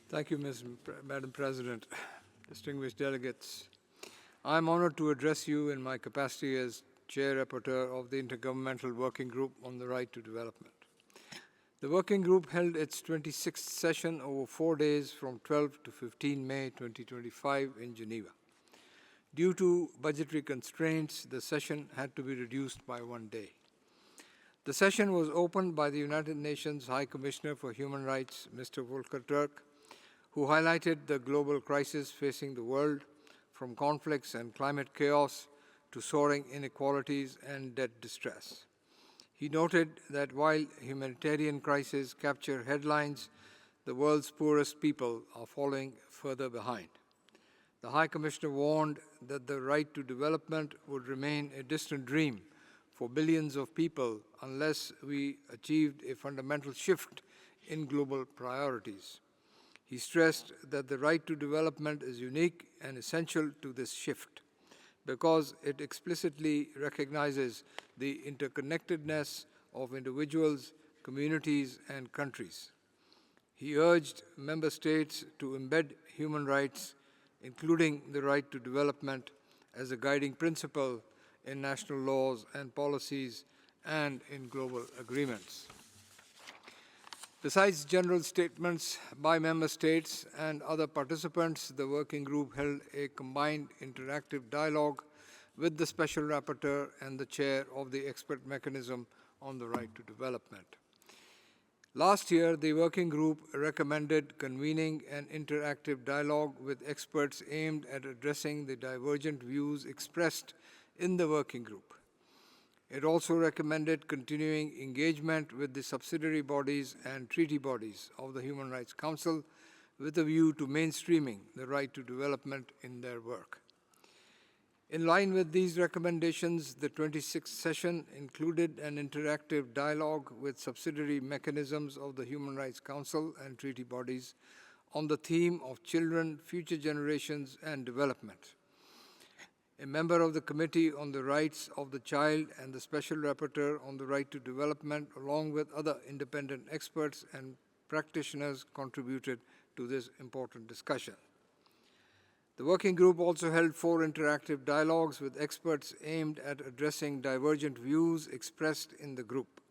Thank you, Madam President. Distinguished delegates, I am honored to address you in my capacity as Chair-Rapporteur of the Intergovernmental Working Group on the Right to Development. The working group held its 26th session over 4 days from 12 to 15 May 2025 in Geneva. Due to budgetary constraints, the session had to be reduced by 1 day. The session was opened by the United Nations High Commissioner for Human Rights, Mr. Volker Turk, who highlighted the global crisis facing the world, from conflicts and climate chaos to soaring inequalities and debt distress. He noted that while humanitarian crises capture headlines, the world's poorest people are falling further behind. The High Commissioner warned that the right to development would remain a distant dream for billions of people unless we achieved a fundamental shift in global priorities. He stressed that the right to development is unique and essential to this shift because it explicitly recognizes the interconnectedness of individuals, communities, and countries. He urged member states to embed human rights, including the right to development, as a guiding principle in national laws and policies and in global agreements. Besides general statements by member states and other participants, the working group held a combined interactive dialogue with the Special Rapporteur and the chair of the expert mechanism on the right to development. Last year, the working group recommended convening an interactive dialogue with experts aimed at addressing the divergent views expressed in the working group. It also recommended continuing engagement with the subsidiary bodies and treaty bodies of the Human Rights Council with a view to mainstreaming the right to development in their work. In line with these recommendations, the 26th session included an interactive dialogue with subsidiary mechanisms of the Human Rights Council and treaty bodies on the theme of children, future generations, and development. A member of the Committee on the Rights of the Child and the Special Rapporteur on the Right to Development, along with other independent experts and practitioners, contributed to this important discussion. The working group also held 4 interactive dialogues with experts aimed at addressing divergent views expressed in the group.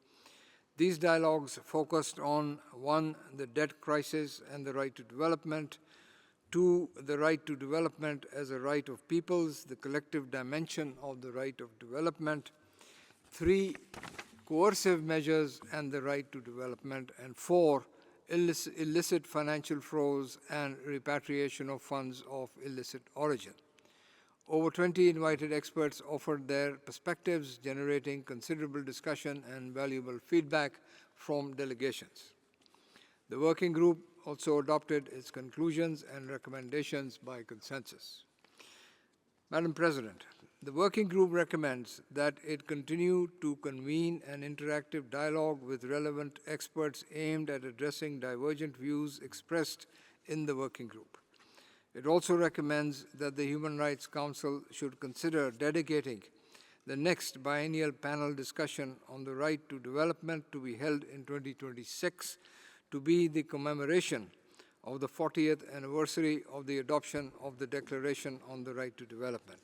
These dialogues focused on 1. The debt crisis and the right to development, 2. The right to development as a right of peoples, the collective dimension of the right of development, 3. Coercive measures and the right to development, and 4. Illicit financial flows and repatriation of funds of illicit origin. Over 20 invited experts offered their perspectives, generating considerable discussion and valuable feedback from delegations. The working group also adopted its conclusions and recommendations by consensus. Madam President, the working group recommends that it continue to convene an interactive dialogue with relevant experts aimed at addressing divergent views expressed in the working group. It also recommends that the Human Rights Council should consider dedicating the next biennial panel discussion on the right to development to be held in 2026 to be the commemoration of the 40th anniversary of the adoption of the Declaration on the Right to Development.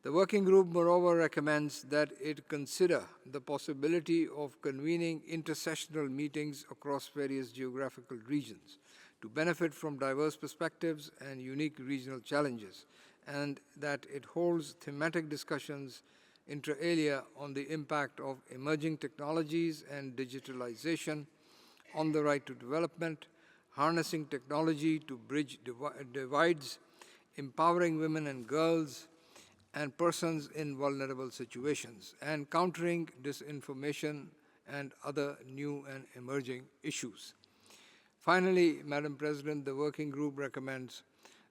The working group, moreover, recommends that it consider the possibility of convening intersessional meetings across various geographical regions to benefit from diverse perspectives and unique regional challenges, and that it holds thematic discussions inter alia on the impact of emerging technologies and digitalization on the right to development, harnessing technology to bridge divides, empowering women and girls and persons in vulnerable situations, and countering disinformation and other new and emerging issues. Finally, Madam President, the working group recommends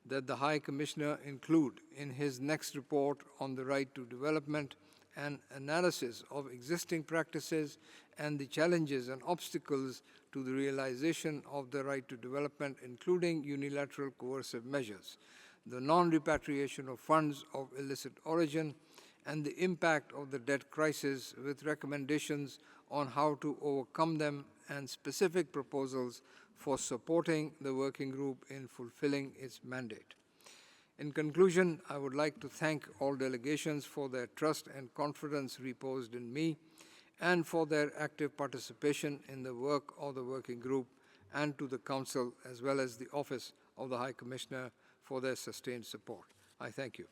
that the High Commissioner include in his next report on the right to development an analysis of existing practices and the challenges and obstacles to the realization of the right to development, including unilateral coercive measures, the non-repatriation of funds of illicit origin, and the impact of the debt crisis, with recommendations on how to overcome them and specific proposals for supporting the working group in fulfilling its mandate. In conclusion, I would like to thank all delegations for their trust and confidence reposed in me and for their active participation in the work of the working group, and to the Council as well as the Office of the High Commissioner for their sustained support. I thank you.